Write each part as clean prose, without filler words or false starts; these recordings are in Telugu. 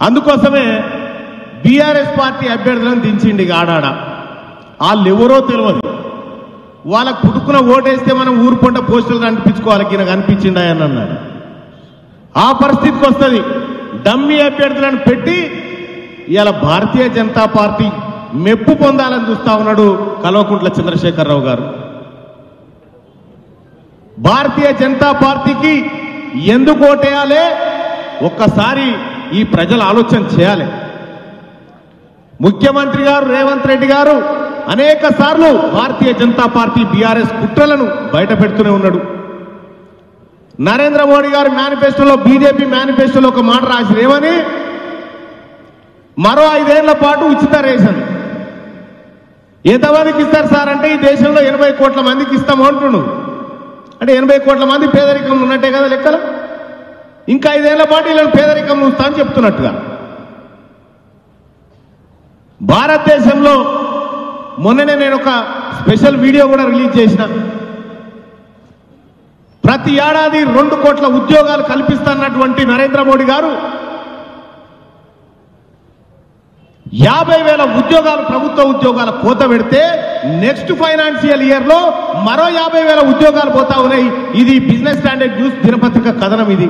అందుకోసమే బీఆర్ఎస్ పార్టీ అభ్యర్థులను దించిండి ఆడాడ. వాళ్ళు ఎవరో తెలియదు. వాళ్ళకు పుట్టుకున్న ఓటేస్తే మనం ఊరు పొంట పోస్టులు కనిపించుకోవాలి, ఈయనకు అనిపించిండా అని అన్నాడు. ఆ పరిస్థితికి వస్తుంది. డమ్మీ అభ్యర్థులను పెట్టి ఇవాళ భారతీయ జనతా పార్టీ మెప్పు పొందాలని చూస్తా ఉన్నాడు కల్వకుంట్ల చంద్రశేఖరరావు గారు. భారతీయ జనతా పార్టీకి ఎందుకు ఓటేయాలి ఒక్కసారి ఈ ప్రజలు ఆలోచన చేయాలి. ముఖ్యమంత్రి గారు రేవంత్ రెడ్డి గారు అనేక సార్లు భారతీయ జనతా పార్టీ బీఆర్ఎస్ కుట్రలను బయట పెడుతూనే ఉన్నాడు. నరేంద్ర మోడీ గారు మేనిఫెస్టోలో, బీజేపీ మేనిఫెస్టోలో ఒక మాట రాసి ఏమని, మరో 5 ఏళ్ల పాటు ఉచిత రేషన్ ఎంతమందికి ఇస్తారు సార్ అంటే, ఈ దేశంలో 80 కోట్ల మందికి ఇస్తాము అంటున్నాడు. అంటే 80 కోట్ల మంది పేదరికంలో ఉన్నట్టే కదా లెక్కలు. ఇంకా 5 ఏళ్ల పాటు వీళ్ళని పేదరికంలో ఉంచుతా అని చెప్తున్నట్టుగా. భారతదేశంలో మొన్ననే నేను ఒక స్పెషల్ వీడియో కూడా రిలీజ్ చేసిన. ప్రతి ఏడాది 2 కోట్ల ఉద్యోగాలు కల్పిస్తున్నటువంటి నరేంద్ర మోడీ గారు 50,000 ఉద్యోగాలు, ప్రభుత్వ ఉద్యోగాల కోత పెడితే నెక్స్ట్ ఫైనాన్షియల్ ఇయర్ లో మరో 50,000 ఉద్యోగాలు పోతా ఉన్నాయి. ఇది బిజినెస్ స్టాండర్డ్ న్యూస్ దినపత్రిక కథనం. ఇది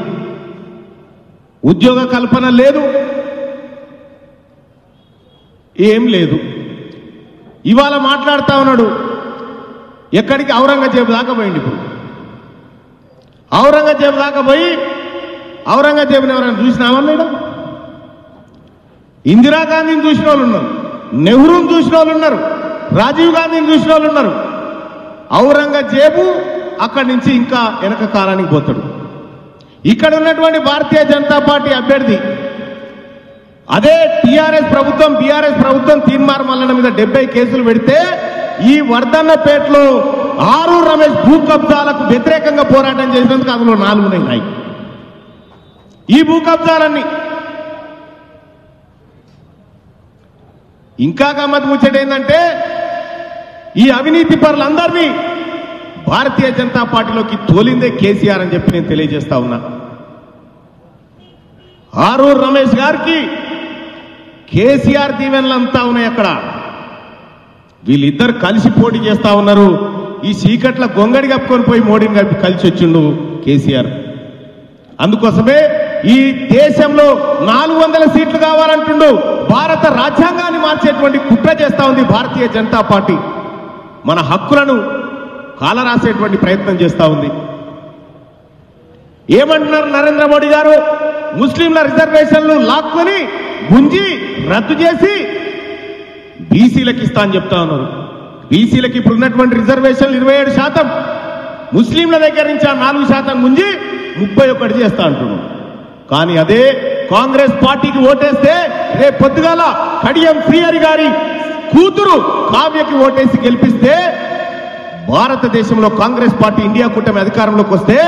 ఉద్యోగ కల్పన లేదు, ఏం లేదు. ఇవాళ మాట్లాడుతా ఉన్నాడు ఎక్కడికి, ఔరంగజేబు దాకా పోయింది. ఇప్పుడు ఔరంగజేబు దాకా పోయి ఔరంగజేబుని ఎవరైనా చూసినామన్నాడు? ఇందిరాగాంధీని చూసిన వాళ్ళు ఉన్నారు, నెహ్రూని చూసిన వాళ్ళు ఉన్నారు, రాజీవ్ గాంధీని చూసిన వాళ్ళు ఉన్నారు. ఔరంగజేబు అక్కడి నుంచి ఇంకా వెనక కాలానికి పోతాడు. ఇక్కడ ఉన్నటువంటి భారతీయ జనతా పార్టీ అభ్యర్థి అదే టీఆర్ఎస్ ప్రభుత్వం, బీఆర్ఎస్ ప్రభుత్వం తీన్మార్ మల్లన్న మీద 70 కేసులు పెడితే ఈ వర్ధన్నపేటలో ఆరూరు రమేష్ భూ కబ్జాలకు వ్యతిరేకంగా పోరాటం చేసినందుకు అందులో 4 ఉన్నాయి. ఈ భూ కబ్జాలన్నీ ఇంకా గమ్మత్ ముచ్చట ఏంటంటే, ఈ అవినీతి పరులందరినీ భారతీయ జనతా పార్టీలోకి తోలిందే కేసీఆర్ అని చెప్పి నేను తెలియజేస్తా ఉన్నా. ఆరూరు రమేష్ గారికి కేసీఆర్ దీవెనలంతా ఉన్నాయి అక్కడ. వీళ్ళిద్దరు కలిసి పోటీ చేస్తా ఉన్నారు. ఈ చీకట్ల గొంగడి కప్పుకొని పోయి మోడీని కలిసి వచ్చిండు కేసీఆర్. అందుకోసమే ఈ దేశంలో 400 సీట్లు కావాలంటుండు. భారత రాజ్యాంగాన్ని మార్చేటువంటి కుట్ర చేస్తా ఉంది భారతీయ జనతా పార్టీ. మన హక్కులను కాలరాసేటువంటి ప్రయత్నం చేస్తా ఉంది. ఏమంటున్నారు నరేంద్ర మోడీ గారు? ముస్లింల రిజర్వేషన్లు లాక్కొని గుంజి రద్దు చేసి బీసీలకు ఇస్తా అని చెప్తా ఉన్నారు. బీసీలకు ఇప్పుడు ఉన్నటువంటి రిజర్వేషన్లు 27%, ముస్లింల దగ్గర నుంచి 4% గుంజి 31 చేస్తా అంటున్నాం. కానీ అదే కాంగ్రెస్ పార్టీకి ఓటేస్తే రేపు పొద్దుగాల కడియం శ్రీహరి గారి కూతురు కావ్యకి ఓటేసి గెలిపిస్తే భారతదేశంలో కాంగ్రెస్ పార్టీ ఇండియా కూటమి అధికారంలోకి వస్తే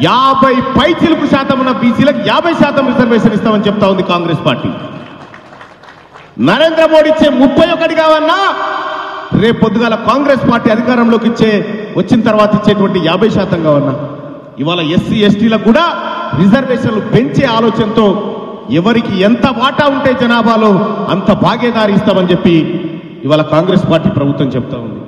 50% ఉన్న బీసీలకు 50% రిజర్వేషన్ ఇస్తామని చెప్తా ఉంది కాంగ్రెస్ పార్టీ. నరేంద్ర మోడీ ఇచ్చే 31 కావన్నా రేపు పొద్దుగాల కాంగ్రెస్ పార్టీ అధికారంలోకి వచ్చిన తర్వాత ఇచ్చేటువంటి 50% కావన్నా. ఇవాళ ఎస్సీ ఎస్టీలకు కూడా రిజర్వేషన్లు పెంచే ఆలోచనతో ఎవరికి ఎంత వాటా ఉంటే జనాభాలో అంత భాగీదారి ఇస్తామని చెప్పి ఇవాళ కాంగ్రెస్ పార్టీ ప్రభుత్వం చెప్తా ఉంది.